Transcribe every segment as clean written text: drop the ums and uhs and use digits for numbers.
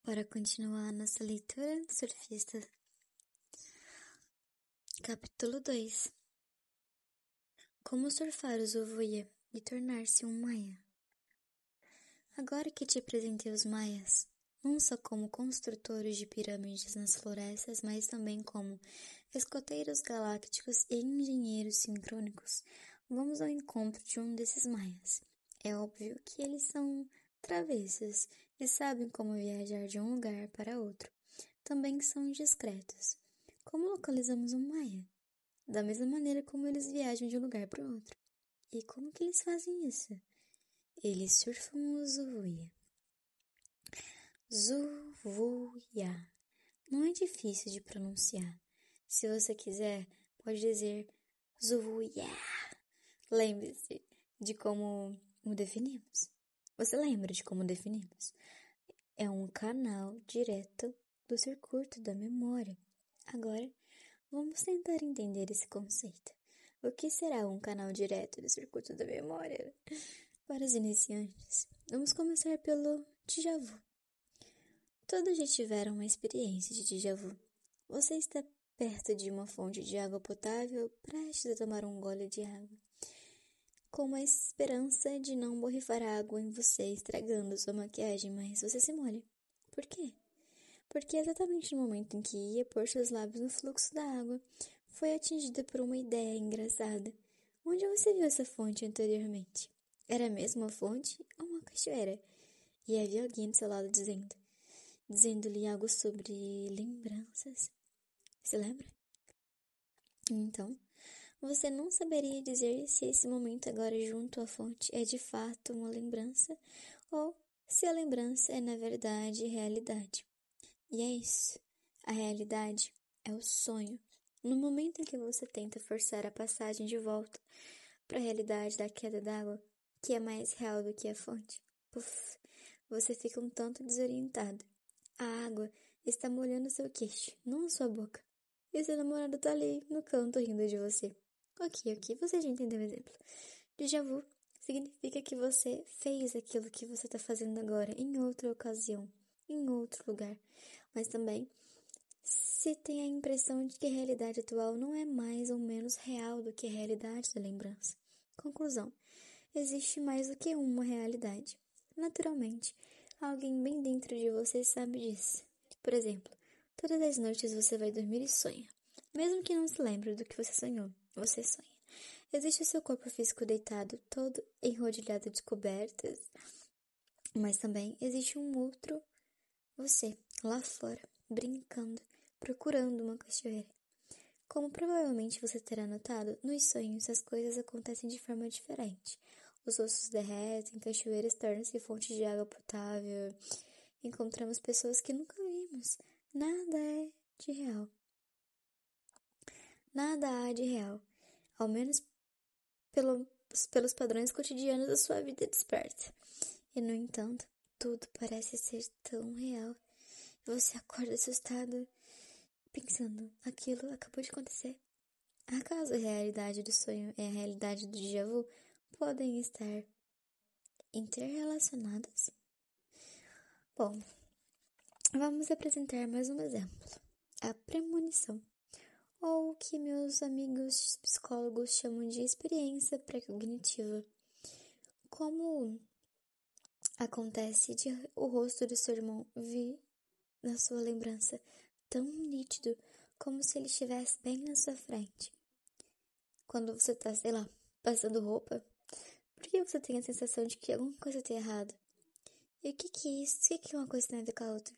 Para continuar nossa leitura do surfista. Capítulo 2. Como surfar os Ovuia e tornar-se um Maia. Agora que te apresentei os Maias, não só como construtores de pirâmides nas florestas, mas também como escoteiros galácticos e engenheiros sincrônicos, vamos ao encontro de um desses Maias. É óbvio que eles são travessos e sabem como viajar de um lugar para outro. Também são discretos. Como localizamos um Maia? Da mesma maneira como eles viajam de um lugar para o outro. E como que eles fazem isso? Eles surfam o Zuvuia. Zuvuia. Não é difícil de pronunciar. Se você quiser, pode dizer Zuvuia. Lembre-se de como o definimos. Você lembra de como definimos? É um canal direto do circuito da memória. Agora, vamos tentar entender esse conceito. O que será um canal direto do circuito da memória? Para os iniciantes, vamos começar pelo déjà vu. Todos já tiveram uma experiência de déjà vu. Você está perto de uma fonte de água potável, prestes a tomar um gole de água, com a esperança de não borrifar água em você, estragando sua maquiagem, mas você se molha. Por quê? Porque exatamente no momento em que ia pôr seus lábios no fluxo da água, foi atingida por uma ideia engraçada. Onde você viu essa fonte anteriormente? Era mesmo uma fonte ou uma cachoeira? E havia alguém do seu lado dizendo-lhe algo sobre lembranças. Se lembra? Então, você não saberia dizer se esse momento agora junto à fonte é de fato uma lembrança ou se a lembrança é na verdade realidade. E é isso. A realidade é o sonho. No momento em que você tenta forçar a passagem de volta para a realidade da queda d'água, que é mais real do que a fonte, puf, você fica um tanto desorientado. A água está molhando seu queixo, não a sua boca. E seu namorado tá ali no canto rindo de você. Ok, você já entendeu o exemplo. Déjà vu significa que você fez aquilo que você está fazendo agora em outra ocasião, em outro lugar. Mas também se tem a impressão de que a realidade atual não é mais ou menos real do que a realidade da lembrança. Conclusão: existe mais do que uma realidade. Naturalmente, alguém bem dentro de você sabe disso. Por exemplo, todas as noites você vai dormir e sonha. Mesmo que não se lembre do que você sonhou, você sonha. Existe o seu corpo físico deitado, todo enrodilhado de cobertas, mas também existe um outro você, lá fora, brincando, procurando uma cachoeira. Como provavelmente você terá notado, nos sonhos as coisas acontecem de forma diferente. Os ossos derretem, cachoeiras tornam-se fontes de água potável. Encontramos pessoas que nunca vimos. Nada é de real. Nada há de real, ao menos pelos padrões cotidianos da sua vida desperta. E, no entanto, tudo parece ser tão real. Você acorda assustado, pensando, aquilo acabou de acontecer. Acaso a realidade do sonho e a realidade do déjà vu podem estar interrelacionadas? Bom, vamos apresentar mais um exemplo. A premonição, ou o que meus amigos psicólogos chamam de experiência pré-cognitiva. Como acontece de o rosto do seu irmão vir na sua lembrança tão nítido como se ele estivesse bem na sua frente. Quando você tá, sei lá, passando roupa, por que você tem a sensação de que alguma coisa tá errada? E o que é isso? O que uma coisa tem a ver com a outra?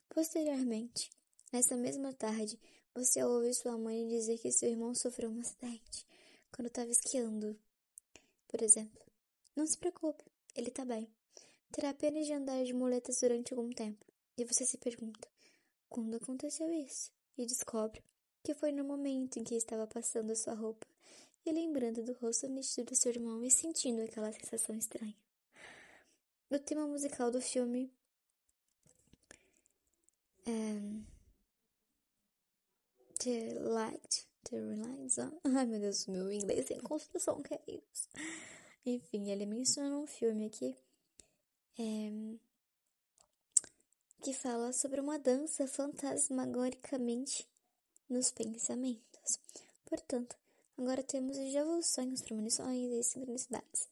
Posteriormente, nessa mesma tarde, você ouve sua mãe dizer que seu irmão sofreu um acidente quando estava esquiando, por exemplo. Não se preocupe, ele tá bem. Terá apenas de andar de muletas durante algum tempo. E você se pergunta, quando aconteceu isso? E descobre que foi no momento em que estava passando a sua roupa e lembrando do rosto nítido do seu irmão e sentindo aquela sensação estranha. O tema musical do filme The Lights On. Ai, meu Deus, meu inglês tem construção, que é isso? Enfim, ele menciona um filme aqui que fala sobre uma dança fantasmagoricamente nos pensamentos. Portanto, agora temos já os sonhos, premonições e sincronicidades.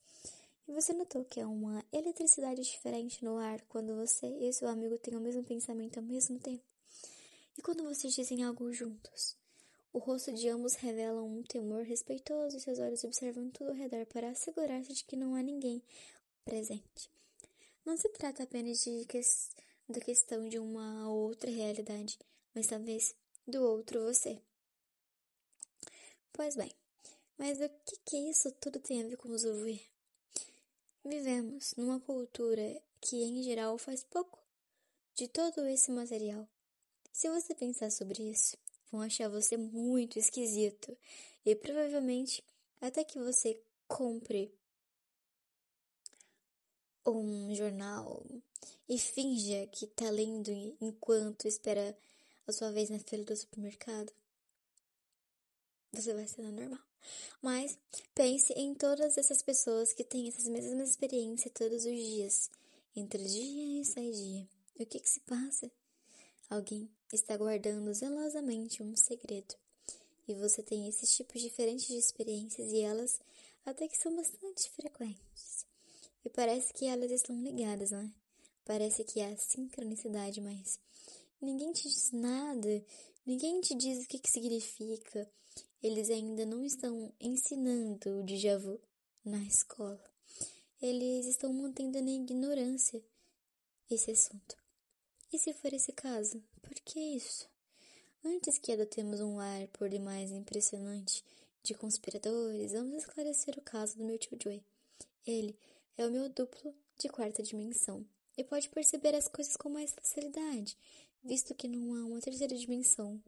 E você notou que há uma eletricidade diferente no ar quando você e seu amigo têm o mesmo pensamento ao mesmo tempo? E quando vocês dizem algo juntos? O rosto de ambos revela um temor respeitoso e seus olhos observam tudo ao redor para assegurar-se de que não há ninguém presente. Não se trata apenas da questão de uma outra realidade, mas talvez do outro você. Pois bem, mas o que isso tudo tem a ver com os ouvir? Vivemos numa cultura que, em geral, faz pouco de todo esse material. Se você pensar sobre isso, vão achar você muito esquisito e provavelmente até que você compre um jornal e finja que tá lendo enquanto espera a sua vez na fila do supermercado. Você vai ser normal. Mas pense em todas essas pessoas que têm essas mesmas experiências todos os dias, entre dia e sai dia. O que se passa? Alguém está guardando zelosamente um segredo. E você tem esses tipos diferentes de experiências e elas até que são bastante frequentes. E parece que elas estão ligadas, né? Parece que há sincronicidade, mas ninguém te diz nada, ninguém te diz o que significa. Eles ainda não estão ensinando o déjà vu na escola. Eles estão mantendo na ignorância esse assunto. E se for esse caso, por que isso? Antes que adotemos um ar por demais impressionante de conspiradores, vamos esclarecer o caso do meu tio Joey. Ele é o meu duplo de quarta dimensão e pode perceber as coisas com mais facilidade, visto que não há uma terceira dimensão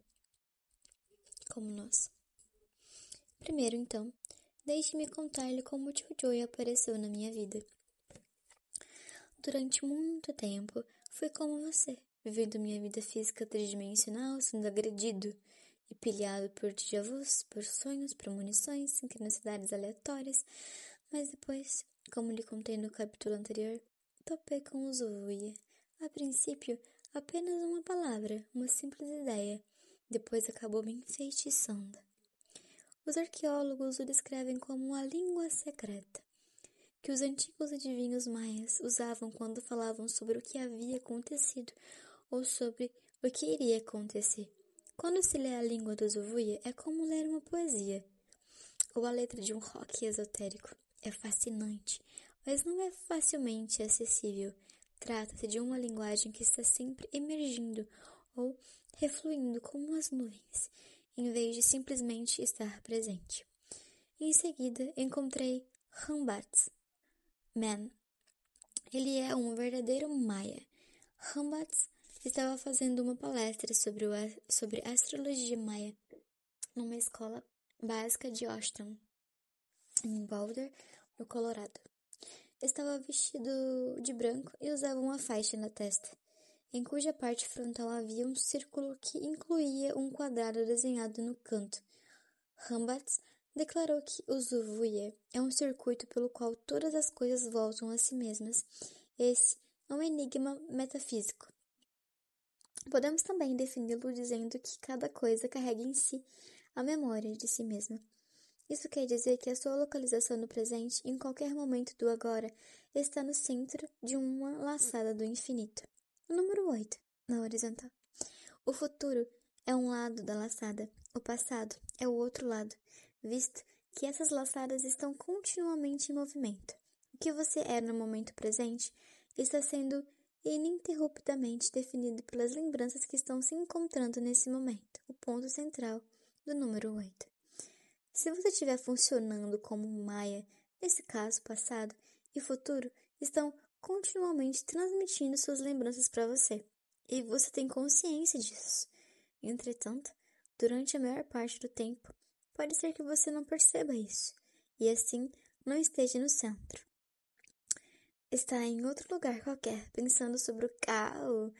como nós. Primeiro, então, deixe-me contar-lhe como o tio Joey apareceu na minha vida. Durante muito tempo, fui como você, vivendo minha vida física tridimensional, sendo agredido e pilhado por déjà vus, por sonhos, premonições, sincronicidades aleatórias, mas depois, como lhe contei no capítulo anterior, topei com o Zuvuia. A princípio, apenas uma palavra, uma simples ideia, depois acabou me enfeitiçando. Os arqueólogos o descrevem como a língua secreta, que os antigos adivinhos maias usavam quando falavam sobre o que havia acontecido ou sobre o que iria acontecer. Quando se lê a língua do Zuvuia, é como ler uma poesia, ou a letra de um rock esotérico. É fascinante, mas não é facilmente acessível. Trata-se de uma linguagem que está sempre emergindo ou refluindo como as nuvens, em vez de simplesmente estar presente. Em seguida, encontrei Rambatz Man. Ele é um verdadeiro maia. Rambatz estava fazendo uma palestra sobre astrologia maia numa escola básica de Austin, em Boulder, no Colorado. Estava vestido de branco e usava uma faixa na testa, em cuja parte frontal havia um círculo que incluía um quadrado desenhado no canto. Rambatz declarou que o Zuvuia é um circuito pelo qual todas as coisas voltam a si mesmas. Esse é um enigma metafísico. Podemos também defini-lo dizendo que cada coisa carrega em si a memória de si mesma. Isso quer dizer que a sua localização no presente, em qualquer momento do agora, está no centro de uma laçada do infinito. O número 8, na horizontal. O futuro é um lado da laçada, o passado é o outro lado, visto que essas laçadas estão continuamente em movimento. O que você é no momento presente está sendo ininterruptamente definido pelas lembranças que estão se encontrando nesse momento, o ponto central do número 8. Se você estiver funcionando como um Maia, nesse caso, passado e futuro estão continuamente transmitindo suas lembranças para você, e você tem consciência disso. Entretanto, durante a maior parte do tempo, pode ser que você não perceba isso, e assim não esteja no centro. Está em outro lugar qualquer, pensando sobre o carro,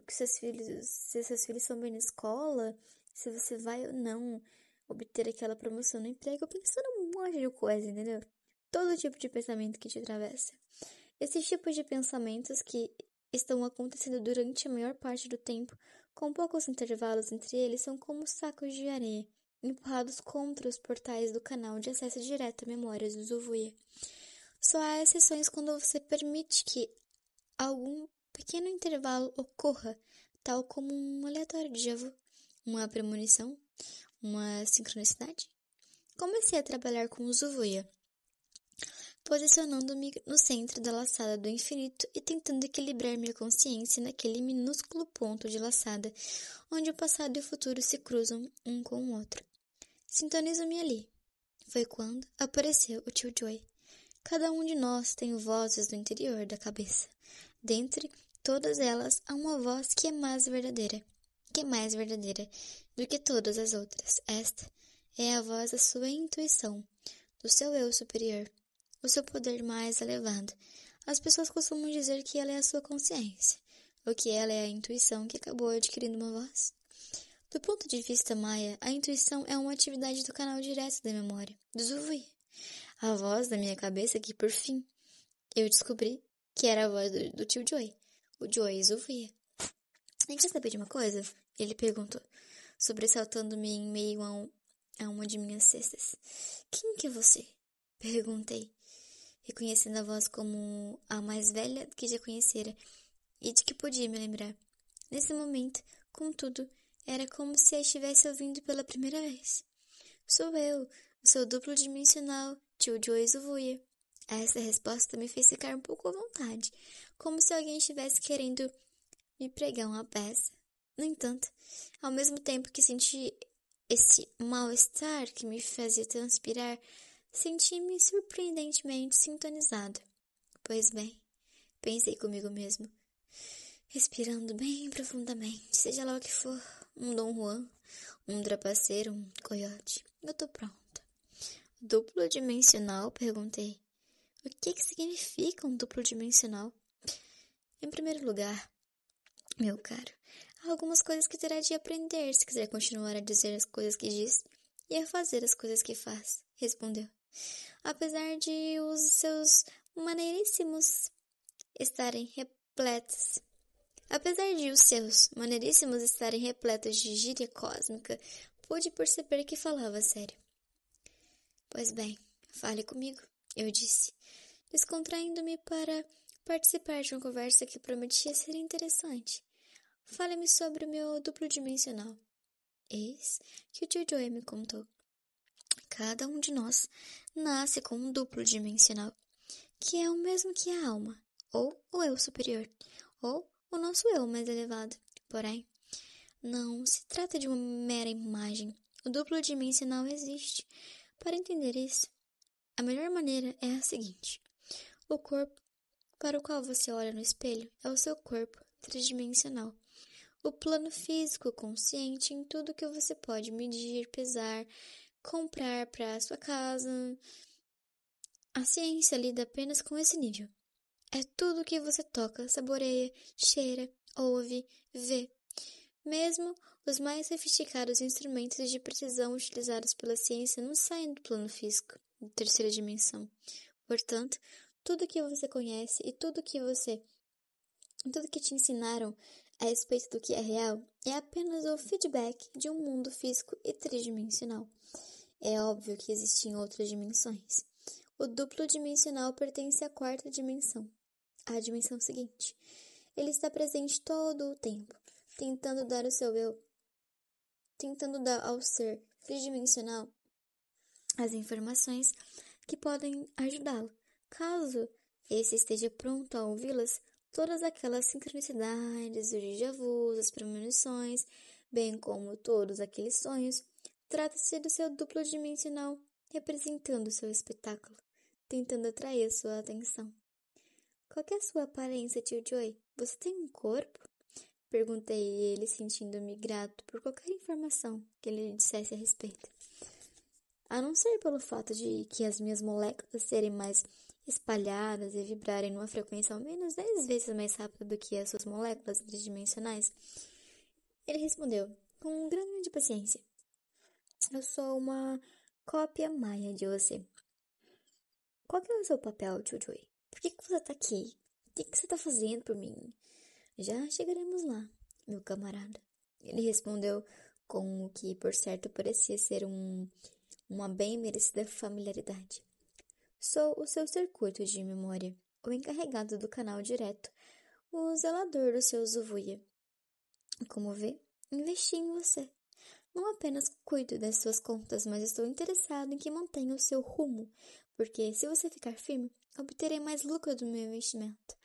se seus filhos são bem na escola, se você vai ou não obter aquela promoção no emprego, pensando um monte de coisa, entendeu? Todo tipo de pensamento que te atravessa. Esses tipos de pensamentos que estão acontecendo durante a maior parte do tempo, com poucos intervalos entre eles, são como sacos de areia, empurrados contra os portais do canal de acesso direto à memória do Zovuia. Só há exceções quando você permite que algum pequeno intervalo ocorra, tal como um aleatório déjà vu, uma premonição, uma sincronicidade. Comecei a trabalhar com o Zovuia, posicionando-me no centro da laçada do infinito e tentando equilibrar minha consciência naquele minúsculo ponto de laçada, onde o passado e o futuro se cruzam um com o outro. Sintonizo-me ali. Foi quando apareceu o tio Joy. Cada um de nós tem vozes do interior da cabeça. Dentre todas elas, há uma voz que é mais verdadeira do que todas as outras. Esta é a voz da sua intuição, do seu eu superior, o seu poder mais elevado. As pessoas costumam dizer que ela é a sua consciência, ou que ela é a intuição que acabou adquirindo uma voz. Do ponto de vista maia, a intuição é uma atividade do canal direto da memória, do Zuvui. A voz da minha cabeça que, por fim, eu descobri que era a voz do tio Joy, o Joy Zuvui. "Nem quer saber de uma coisa?" Ele perguntou, sobressaltando-me em meio a uma de minhas cestas. "Quem que é você?" Perguntei, reconhecendo a voz como a mais velha que já conhecera e de que podia me lembrar. Nesse momento, contudo, era como se a estivesse ouvindo pela primeira vez. "Sou eu, o seu duplo dimensional, tio Joy Zuvuia." Essa resposta me fez ficar um pouco à vontade, como se alguém estivesse querendo me pregar uma peça. No entanto, ao mesmo tempo que senti esse mal-estar que me fazia transpirar, senti-me surpreendentemente sintonizado. Pois bem, pensei comigo mesmo, respirando bem profundamente, seja lá o que for, um Dom Juan, um trapaceiro, um coiote, eu tô pronta. "Duplo dimensional?" perguntei. "O que significa um duplo dimensional?" "Em primeiro lugar, meu caro, há algumas coisas que terá de aprender se quiser continuar a dizer as coisas que diz e a fazer as coisas que faz", respondeu. Apesar de os seus maneiríssimos estarem repletos de gíria cósmica, pude perceber que falava sério. "Pois bem, fale comigo", eu disse, descontraindo-me para participar de uma conversa que prometia ser interessante. "Fale-me sobre o meu duplo dimensional." Eis que o tio Joey me contou. Cada um de nós nasce com um duplo dimensional, que é o mesmo que a alma, ou o eu superior, ou o nosso eu mais elevado. Porém, não se trata de uma mera imagem. O duplo dimensional existe. Para entender isso, a melhor maneira é a seguinte: o corpo para o qual você olha no espelho é o seu corpo tridimensional. O plano físico consciente em tudo que você pode medir, pesar, comprar para sua casa. A ciência lida apenas com esse nível. É tudo que você toca, saboreia, cheira, ouve, vê. Mesmo os mais sofisticados instrumentos de precisão utilizados pela ciência não saem do plano físico, de terceira dimensão. Portanto, tudo que você conhece e tudo que te ensinaram a respeito do que é real é apenas o feedback de um mundo físico e tridimensional. É óbvio que existem outras dimensões. O duplo dimensional pertence à quarta dimensão, a dimensão seguinte. Ele está presente todo o tempo, tentando dar ao ser tridimensional as informações que podem ajudá-lo. Caso esse esteja pronto a ouvi-las, todas aquelas sincronicidades, os déjà-vus, as premonições, bem como todos aqueles sonhos, trata-se do seu duplo dimensional representando seu espetáculo, tentando atrair sua atenção. "Qual que é a sua aparência, tio Joey? Você tem um corpo?" Perguntei ele, sentindo-me grato por qualquer informação que ele lhe dissesse a respeito. A não ser pelo fato de que as minhas moléculas serem mais espalhadas e vibrarem numa frequência ao menos 10 vezes mais rápida do que as suas moléculas tridimensionais, ele respondeu com grande paciência: "Eu sou uma cópia maia de você." "Qual que é o seu papel, tio Joey? Por que você tá aqui? O que você tá fazendo por mim?" Já chegaremos lá, meu camarada. Ele respondeu com o que, por certo, parecia ser uma bem merecida familiaridade. Sou o seu circuito de memória, o encarregado do canal direto, o zelador do seu Zovuia. Como vê, investi em você. Não apenas cuido das suas contas, mas estou interessado em que mantenha o seu rumo, porque se você ficar firme, obterei mais lucro do meu investimento.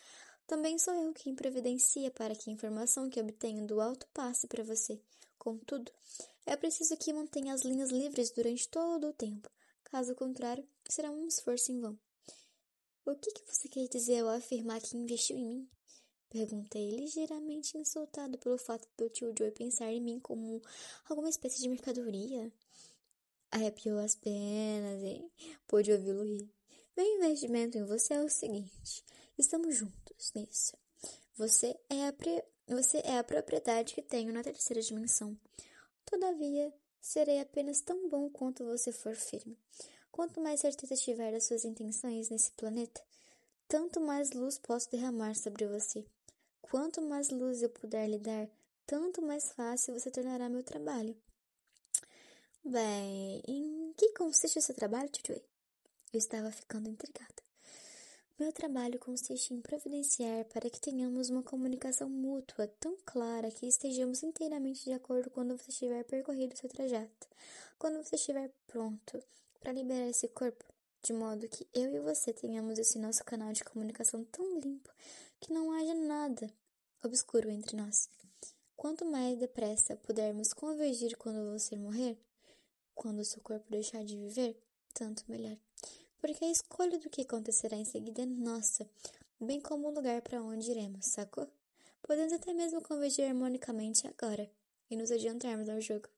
Também sou eu quem providencia para que a informação que obtenho do alto passe para você. Contudo, é preciso que mantenha as linhas livres durante todo o tempo. Caso contrário, será um esforço em vão. O que você quer dizer ao afirmar que investiu em mim? Perguntei, ligeiramente insultado pelo fato do tio Joe pensar em mim como alguma espécie de mercadoria. Arrepiou as penas e pôde ouvi-lo rir. Meu investimento em você é o seguinte: estamos juntos nisso. Você é a propriedade que tenho na terceira dimensão. Todavia, serei apenas tão bom quanto você for firme. Quanto mais certeza tiver das suas intenções nesse planeta, tanto mais luz posso derramar sobre você. Quanto mais luz eu puder lhe dar, tanto mais fácil você tornará meu trabalho. Bem, em que consiste o seu trabalho, tio Joey? Eu estava ficando intrigada. Meu trabalho consiste em providenciar para que tenhamos uma comunicação mútua tão clara que estejamos inteiramente de acordo quando você estiver percorrido seu trajeto, quando você estiver pronto para liberar esse corpo, de modo que eu e você tenhamos esse nosso canal de comunicação tão limpo que não haja nada obscuro entre nós. Quanto mais depressa pudermos convergir quando você morrer, quando seu corpo deixar de viver, tanto melhor. Porque a escolha do que acontecerá em seguida é nossa, bem como o lugar para onde iremos, sacou? Podemos até mesmo convergir harmonicamente agora e nos adiantarmos ao jogo.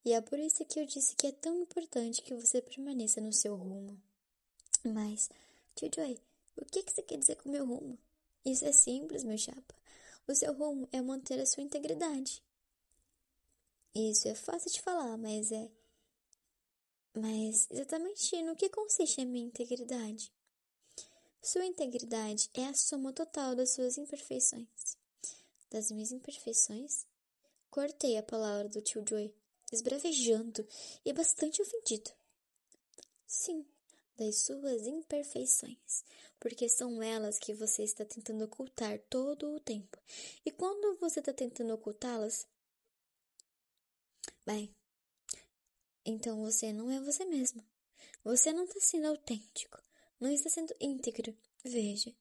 E é por isso que eu disse que é tão importante que você permaneça no seu rumo. Mas, tio Joey, o que você quer dizer com meu rumo? Isso é simples, meu chapa. O seu rumo é manter a sua integridade. Isso é fácil de falar, mas exatamente no que consiste a minha integridade? Sua integridade é a soma total das suas imperfeições. Das minhas imperfeições? Cortei a palavra do tio Joey, esbravejando e bastante ofendido. Sim, das suas imperfeições, porque são elas que você está tentando ocultar todo o tempo. E quando você está tentando ocultá-las, bem, então você não é você mesmo. Você não está sendo autêntico, não está sendo íntegro. Veja,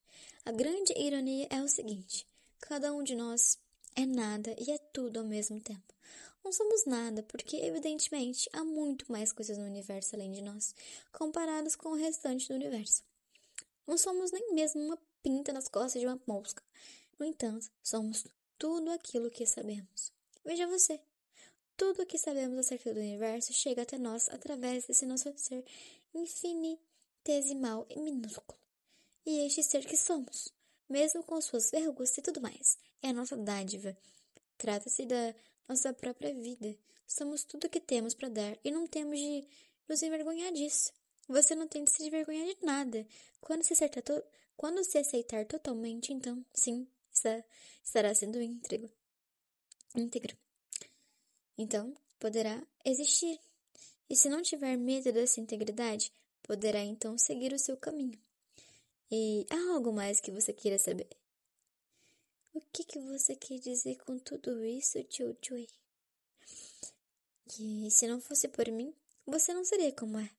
a grande ironia é o seguinte: cada um de nós é nada e é tudo ao mesmo tempo. Não somos nada, porque, evidentemente, há muito mais coisas no universo além de nós, comparadas com o restante do universo. Não somos nem mesmo uma pinta nas costas de uma mosca. No entanto, somos tudo aquilo que sabemos. Veja você. Tudo o que sabemos acerca do universo chega até nós através desse nosso ser infinitesimal e minúsculo. E este ser que somos, mesmo com suas verrugas e tudo mais, é a nossa dádiva. Trata-se da nossa própria vida. Somos tudo o que temos para dar e não temos de nos envergonhar disso. Você não tem de se envergonhar de nada. Quando se aceitar totalmente, então, sim, estará sendo íntegro. Então, poderá existir. E se não tiver medo dessa integridade, poderá então seguir o seu caminho. E há algo mais que você queira saber? O que você quer dizer com tudo isso, tio Joey? Que se não fosse por mim, você não seria como é.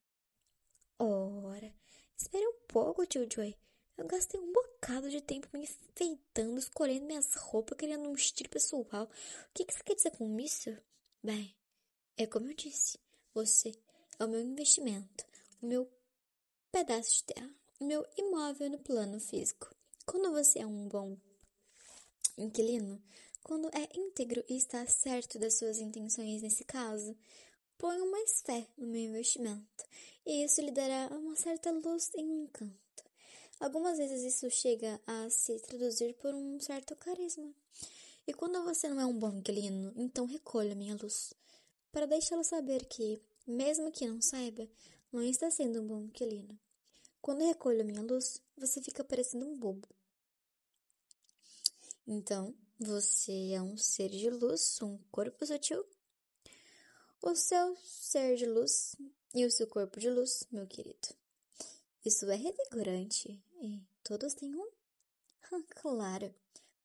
Ora, espere um pouco, tio Joey. Eu gastei um bocado de tempo me enfeitando, escolhendo minhas roupas, criando um estilo pessoal. O que você quer dizer com isso? Bem, é como eu disse, você é o meu investimento, o meu pedaço de terra, o meu imóvel no plano físico. Quando você é um bom inquilino, quando é íntegro e está certo das suas intenções nesse caso, ponho mais fé no meu investimento, e isso lhe dará uma certa luz e um encanto. Algumas vezes isso chega a se traduzir por um certo carisma. E quando você não é um bom inquilino, então recolha minha luz, para deixá-lo saber que, mesmo que não saiba, não está sendo um bom inquilino. Quando recolho minha luz, você fica parecendo um bobo. Então, você é um ser de luz, um corpo sutil? O seu ser de luz e o seu corpo de luz, meu querido. Isso é revigorante e todos têm um? Claro,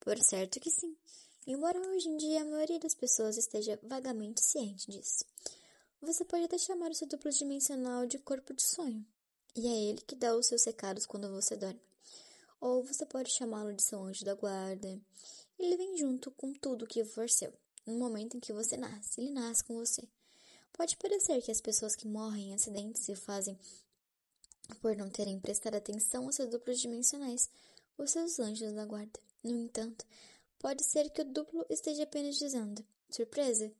por certo que sim. Embora hoje em dia a maioria das pessoas esteja vagamente ciente disso. Você pode até chamar o seu duplo dimensional de corpo de sonho. E é ele que dá os seus recados quando você dorme. Ou você pode chamá-lo de seu anjo da guarda. Ele vem junto com tudo que for seu. No momento em que você nasce, ele nasce com você. Pode parecer que as pessoas que morrem em acidentes se fazem por não terem prestado atenção aos seus duplos dimensionais, os seus anjos da guarda. No entanto, pode ser que o duplo esteja apenas dizendo: surpresa!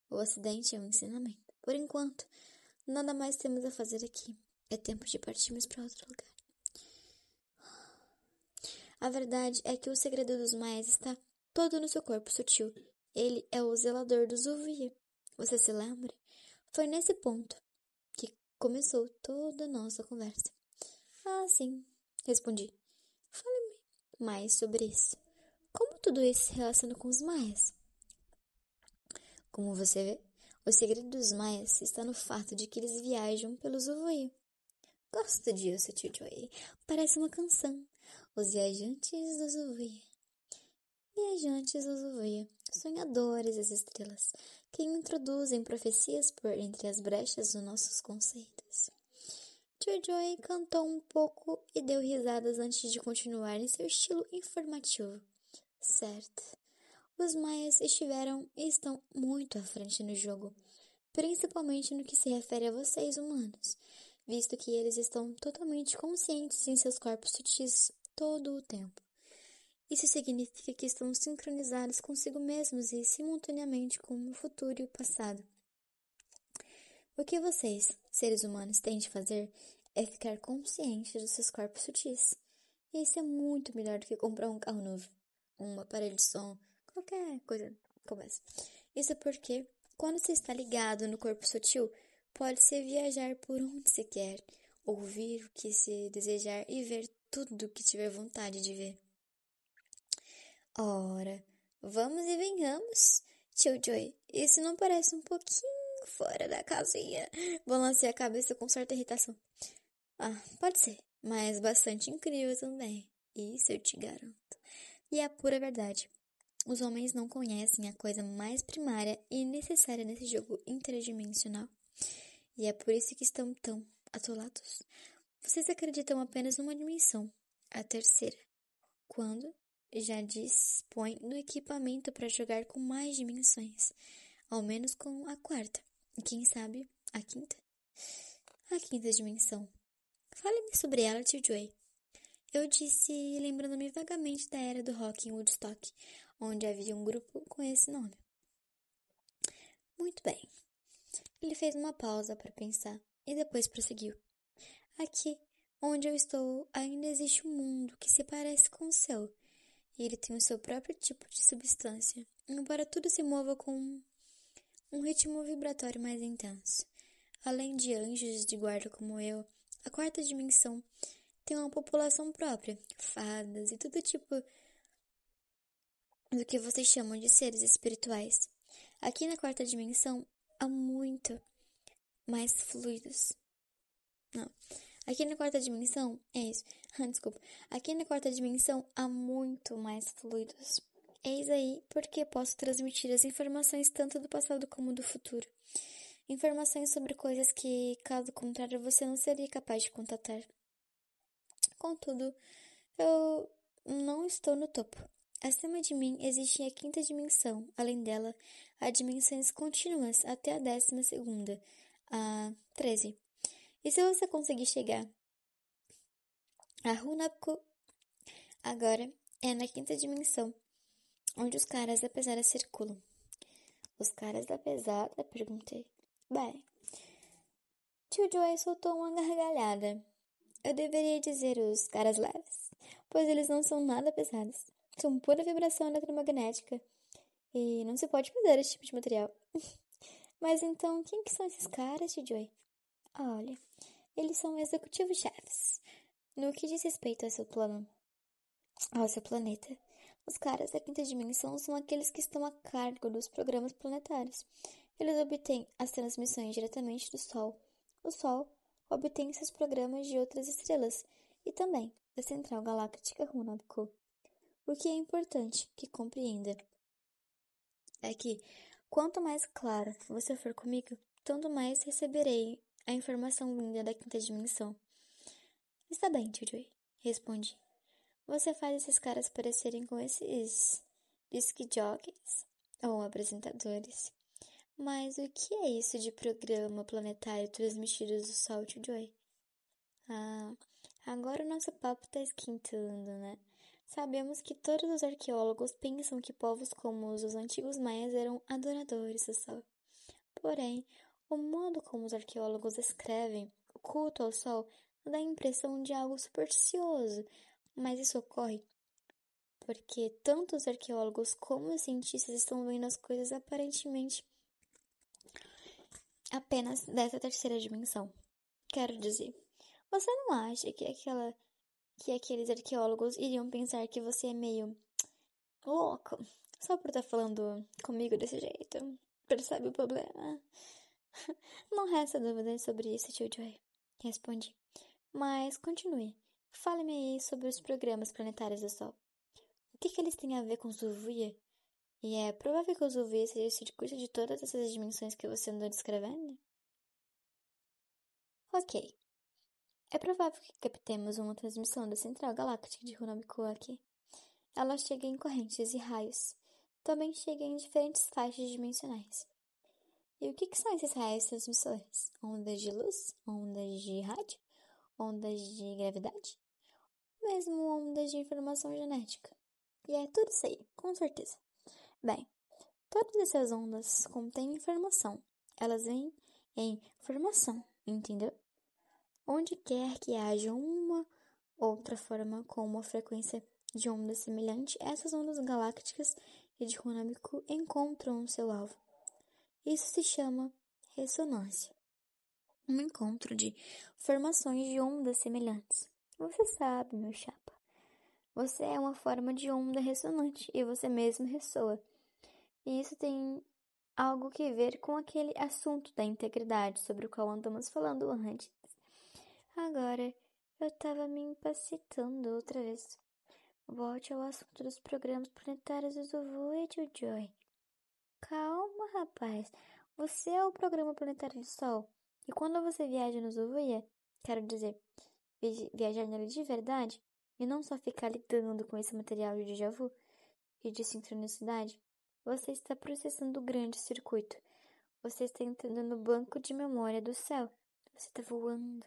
O acidente é um ensinamento. Por enquanto, nada mais temos a fazer aqui. É tempo de partirmos para outro lugar. A verdade é que o segredo dos maias está todo no seu corpo sutil. Ele é o zelador dos Uvia. Você se lembra? Foi nesse ponto que começou toda a nossa conversa. Ah, sim, respondi. Fale-me mais sobre isso. Como tudo isso se relaciona com os maias? Como você vê, o segredo dos maias está no fato de que eles viajam pelos Uvia. Gosto disso, tio Joey. Parece uma canção. Os viajantes dos Uvia. Viajantes dos Uvia. Sonhadores das estrelas. Que introduzem profecias por entre as brechas dos nossos conceitos. Tio Joey cantou um pouco e deu risadas antes de continuar em seu estilo informativo. Certo. Os maias estiveram e estão muito à frente no jogo, principalmente no que se refere a vocês humanos, visto que eles estão totalmente conscientes em seus corpos sutis todo o tempo. Isso significa que estão sincronizados consigo mesmos e simultaneamente com o futuro e o passado. O que vocês, seres humanos, têm de fazer é ficar conscientes dos seus corpos sutis. E isso é muito melhor do que comprar um carro novo, um aparelho de som, qualquer coisa como essa. Isso porque, quando você está ligado no corpo sutil, pode-se viajar por onde se quer, ouvir o que se desejar e ver tudo o que tiver vontade de ver. Ora, vamos e venhamos, tio Joey. Isso não parece um pouquinho fora da casinha? Balancei a cabeça com certa irritação. Ah, pode ser, mas bastante incrível também. Isso eu te garanto. E é a pura verdade. Os homens não conhecem a coisa mais primária e necessária nesse jogo interdimensional. E é por isso que estão tão atolados. Vocês acreditam apenas numa dimensão, a terceira, quando já dispõe do equipamento para jogar com mais dimensões, ao menos com a quarta, e quem sabe a quinta. A quinta dimensão. Fale-me sobre ela, tio Joey. Eu disse, lembrando-me vagamente da era do rock em Woodstock, onde havia um grupo com esse nome. Muito bem. Ele fez uma pausa para pensar e depois prosseguiu. Aqui, onde eu estou, ainda existe um mundo que se parece com o seu, e ele tem o seu próprio tipo de substância, embora tudo se mova com um ritmo vibratório mais intenso. Além de anjos de guarda como eu, a quarta dimensão tem uma população própria, fadas e todo tipo do que vocês chamam de seres espirituais. Aqui na quarta dimensão há muito mais fluidos. Não. Aqui na quarta dimensão, é isso. Desculpa. Aqui na quarta dimensão há muito mais fluidos. Eis aí porque posso transmitir as informações tanto do passado como do futuro. Informações sobre coisas que, caso contrário, você não seria capaz de contatar. Contudo, eu não estou no topo. Acima de mim existe a quinta dimensão. Além dela, há dimensões contínuas até a 12ª, a 13. E se você conseguir chegar a Hunapku, agora é na quinta dimensão, onde os caras da pesada circulam. Os caras da pesada? Perguntei. Bem, tio Joey soltou uma gargalhada. Eu deveria dizer os caras leves, pois eles não são nada pesados. São pura vibração eletromagnética. E não se pode perder esse tipo de material. Mas então, quem que são esses caras, tio Joey? Olha, eles são executivos chefes. No que diz respeito ao seu plano, ao seu planeta, Os caras da quinta dimensão são aqueles que estão a cargo dos programas planetários. Eles obtêm as transmissões diretamente do Sol. O Sol obtém seus programas de outras estrelas e também da Central Galáctica Runabku. O que é importante que compreenda é que, quanto mais clara você for comigo, tanto mais receberei a informação vinda da quinta dimensão. Está bem, tio Joey, respondi. Você faz esses caras parecerem com esses disc jockeys ou apresentadores. Mas o que é isso de programa planetário transmitido do Sol, tio Joey? Ah, agora o nosso papo está esquentando, né? Sabemos que todos os arqueólogos pensam que povos como os antigos maias eram adoradores do Sol. Porém, o modo como os arqueólogos escrevem o culto ao Sol dá a impressão de algo supersticioso, mas isso ocorre porque tanto os arqueólogos como os cientistas estão vendo as coisas aparentemente apenas dessa terceira dimensão. Quero dizer, você não acha que aqueles arqueólogos iriam pensar que você é meio louco só por estar falando comigo desse jeito? Percebe o problema? Não resta dúvida sobre isso, tio Joy. Respondi. Mas continue. Fale-me aí sobre os programas planetários do Sol. O que eles têm a ver com Zuvuia? E é provável que o Zuvuia seja o circuito de todas essas dimensões que você andou descrevendo? Ok. É provável que captemos uma transmissão da Central Galáctica de Runabku aqui. Ela chega em correntes e raios. Também chega em diferentes faixas dimensionais. E o que são esses raios transmissores? Ondas de luz? Ondas de rádio? Ondas de gravidade? Mesmo ondas de informação genética. E é tudo isso aí, com certeza. Bem, todas essas ondas contêm informação. Elas vêm em formação, entendeu? Onde quer que haja uma outra forma com uma frequência de onda semelhante, essas ondas galácticas e de Runabku encontram o seu alvo. Isso se chama ressonância. Um encontro de formações de ondas semelhantes. Você sabe, meu chapa. Você é uma forma de onda ressonante e você mesmo ressoa. E isso tem algo que ver com aquele assunto da integridade sobre o qual andamos falando antes. Agora, eu tava me incapacitando outra vez. Volte ao assunto dos programas planetários do Zuvuia, tio Joy. Calma, rapaz. Você é o programa planetário do Sol. E quando você viaja no Zuvuia, quero dizer, viajar nele de verdade, e não só ficar lidando com esse material de déjà vu e de sincronicidade, você está processando o grande circuito. Você está entrando no banco de memória do céu. Você está voando.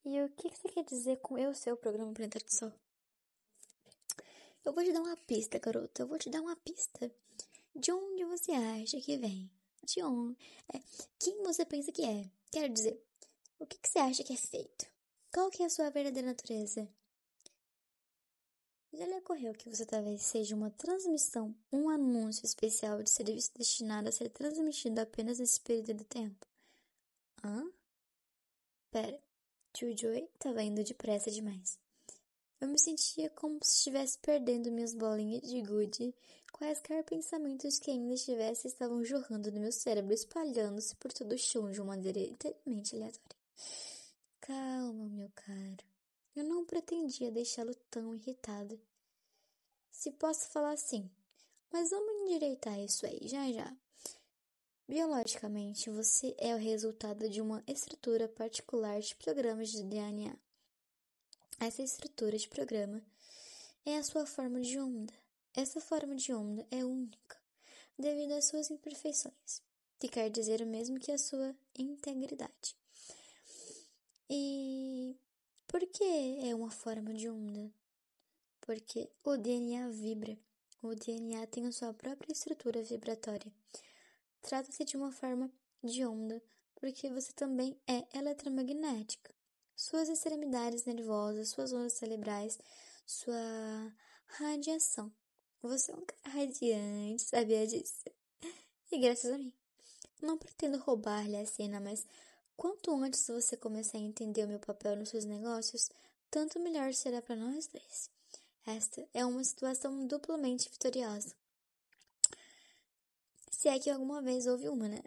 E o que você quer dizer com eu ser o programa planetário do Sol? Eu vou te dar uma pista, garota. Eu vou te dar uma pista. De onde você acha que vem? De onde? Quem você pensa que é? Quero dizer, o que você acha que é feito? Qual que é a sua verdadeira natureza? Já lhe ocorreu que você talvez seja uma transmissão, um anúncio especial de serviço destinado a ser transmitido apenas nesse período de tempo? Hã? Pera, tio Joey estava indo depressa demais. Eu me sentia como se estivesse perdendo minhas bolinhas de gude. Quaisquer pensamentos que ainda estivessem estavam jorrando no meu cérebro, espalhando-se por todo o chão de uma maneira inteiramente aleatória. Calma, meu caro. Eu não pretendia deixá-lo tão irritado. Se posso falar assim, mas vamos endireitar isso aí, já já. Biologicamente, você é o resultado de uma estrutura particular de programas de DNA. Essa estrutura de programa é a sua forma de onda. Essa forma de onda é única, devido às suas imperfeições, que quer dizer o mesmo que a sua integridade. E por que é uma forma de onda? Porque o DNA vibra. O DNA tem a sua própria estrutura vibratória. Trata-se de uma forma de onda, porque você também é eletromagnética. Suas extremidades nervosas, suas ondas cerebrais, sua radiação. Você é um cara radiante, sabia disso? E graças a mim. Não pretendo roubar-lhe a cena, mas quanto antes você começar a entender o meu papel nos seus negócios, tanto melhor será para nós dois. Esta é uma situação duplamente vitoriosa. Se é que alguma vez houve uma, né?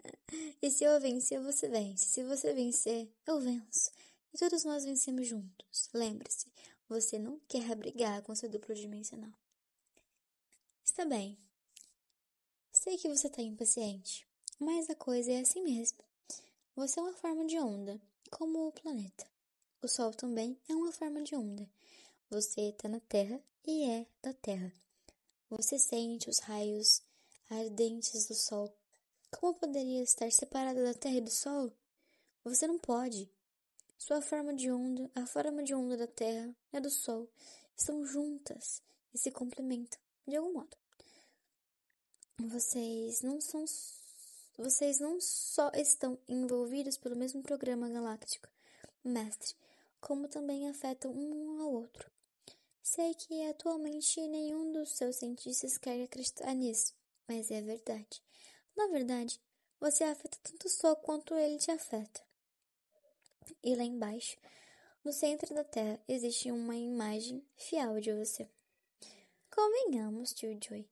E se eu vencer, você vence. Se você vencer, eu venço. E todos nós vencemos juntos. Lembre-se, você não quer brigar com seu duplo dimensional. Está bem. Sei que você está impaciente, mas a coisa é assim mesmo. Você é uma forma de onda, como o planeta. O Sol também é uma forma de onda. Você está na Terra e é da Terra. Você sente os raios ardentes do Sol. Como poderia estar separada da Terra e do Sol? Você não pode. Sua forma de onda, a forma de onda da Terra e a do Sol estão juntas e se complementam de algum modo. Vocês não só estão envolvidos pelo mesmo programa galáctico, mestre, como também afetam um ao outro. Sei que atualmente nenhum dos seus cientistas quer acreditar nisso, mas é verdade. Na verdade, você afeta tanto o Sol quanto ele te afeta. E lá embaixo, no centro da Terra, existe uma imagem fiel de você. Convenhamos, tio Joy.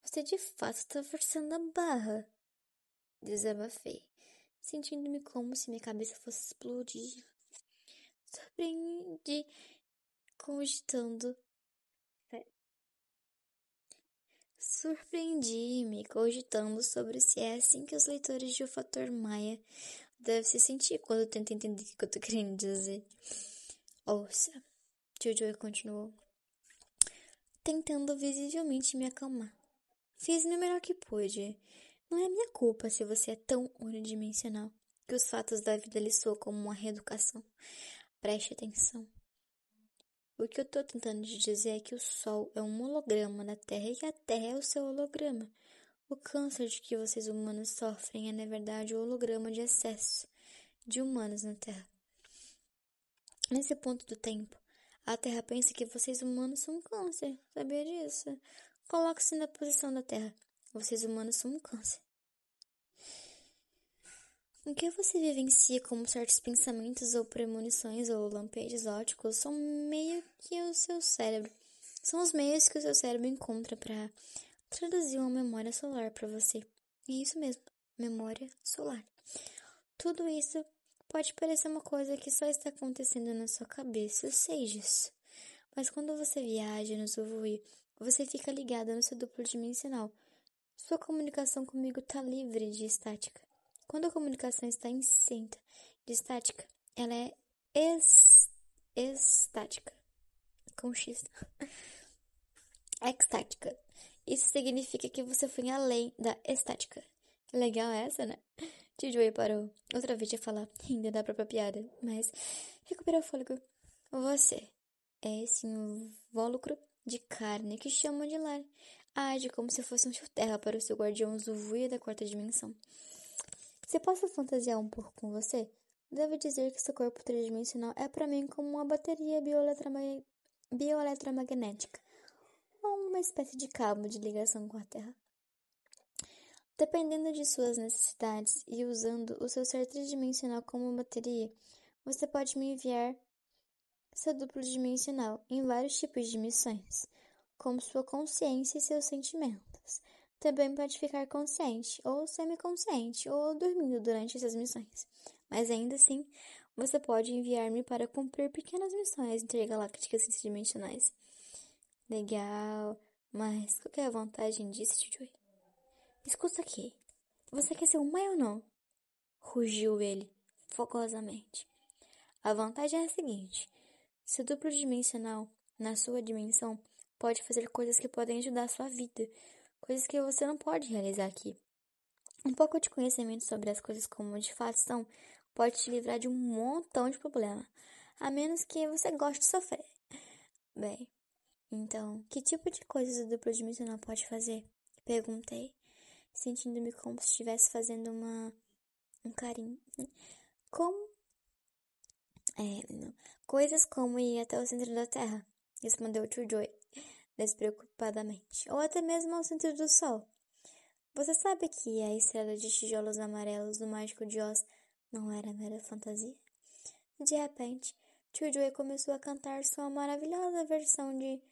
Você de fato está forçando a barra. Desabafei, sentindo-me como se minha cabeça fosse explodir. Surpreendi, cogitando. Surpreendi-me cogitando sobre se é assim que os leitores de O Fator Maia devem se sentir quando tentam entender o que eu tô querendo dizer. Ouça, tio Joey continuou, tentando visivelmente me acalmar. Fiz o melhor que pude. Não é minha culpa se você é tão unidimensional que os fatos da vida lhe soam como uma reeducação. Preste atenção. O que eu tô tentando te dizer é que o Sol é um holograma da Terra e que a Terra é o seu holograma. O câncer de que vocês humanos sofrem é, na verdade, o holograma de excesso de humanos na Terra. Nesse ponto do tempo, a Terra pensa que vocês humanos são um câncer. Sabia disso? Coloque-se na posição da Terra. Vocês humanos são um câncer. O que você vivencia como certos pensamentos ou premonições ou lampejos óticos são meio que o seu cérebro. São os meios que o seu cérebro encontra para traduzir uma memória solar para você. É isso mesmo, memória solar. Tudo isso pode parecer uma coisa que só está acontecendo na sua cabeça, eu sei disso. Mas quando você viaja no Zuvui, você fica ligada no seu duplo dimensional. Sua comunicação comigo está livre de estática. Quando a comunicação está isenta de estática, ela é estática. Com X. Extática. Isso significa que você foi além da estática. Legal essa, né? Tio Joey parou outra vez de falar, ainda da própria piada, mas recuperou o fôlego. Você é esse invólucro de carne que chamam de lar. Age como se fosse um fio terra para o seu guardião Zuvui da quarta dimensão. Se posso fantasiar um pouco com você, devo dizer que seu corpo tridimensional é para mim como uma bateria bioeletromagnética, ou uma espécie de cabo de ligação com a Terra. Dependendo de suas necessidades e usando o seu ser tridimensional como bateria, você pode me enviar seu duplo dimensional em vários tipos de missões, como sua consciência e seus sentimentos. Também pode ficar consciente, ou semiconsciente, ou dormindo durante essas missões. Mas ainda assim, você pode enviar-me para cumprir pequenas missões intergalácticas interdimensionais. Legal, mas qual que é a vantagem disso, Tio? Escuta aqui, você quer ser um mãe ou não? Rugiu ele, focosamente. A vantagem é a seguinte, seu duplo dimensional, na sua dimensão, pode fazer coisas que podem ajudar a sua vida, coisas que você não pode realizar aqui. Um pouco de conhecimento sobre as coisas como de fato são pode te livrar de um montão de problema, a menos que você goste de sofrer. Bem, então, que tipo de coisas o duplo dimensional pode fazer? Perguntei, sentindo-me como se estivesse fazendo um carinho. Coisas como ir até o centro da Terra, respondeu Joy despreocupadamente, ou até mesmo ao centro do Sol. Você sabe que a estrela de tijolos amarelos do Mágico de Oz não era mera fantasia? De repente, Joy começou a cantar sua maravilhosa versão de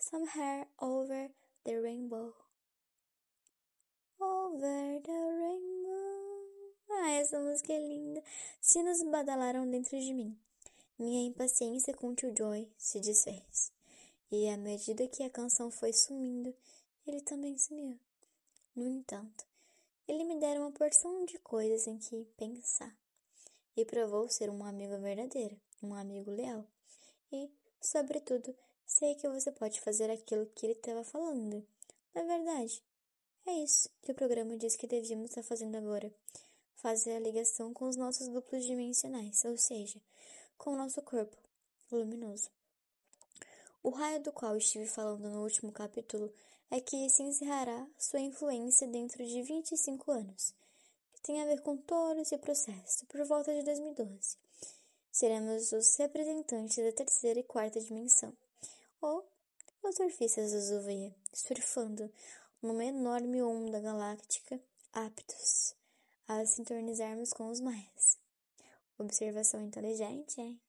Somewhere over the rainbow. Over the rainbow. Essa música é linda. Sinos badalaram dentro de mim. Minha impaciência com Tio Joy se desfez. E à medida que a canção foi sumindo, ele também sumiu. No entanto, ele me dera uma porção de coisas em que pensar. E provou ser um amigo verdadeiro, um amigo leal. E, sobretudo, sei que você pode fazer aquilo que ele estava falando. Na verdade, é isso que o programa diz que devíamos estar fazendo agora. Fazer a ligação com os nossos duplos dimensionais, ou seja, com o nosso corpo luminoso. O raio do qual estive falando no último capítulo é que se encerrará sua influência dentro de 25 anos, que tem a ver com todo esse processo, por volta de 2012. Seremos os representantes da terceira e quarta dimensão, ou os surfistas da Zuveia, surfando numa enorme onda galáctica, aptos a sintonizarmos com os maias. Observação inteligente, hein?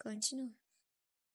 Continua.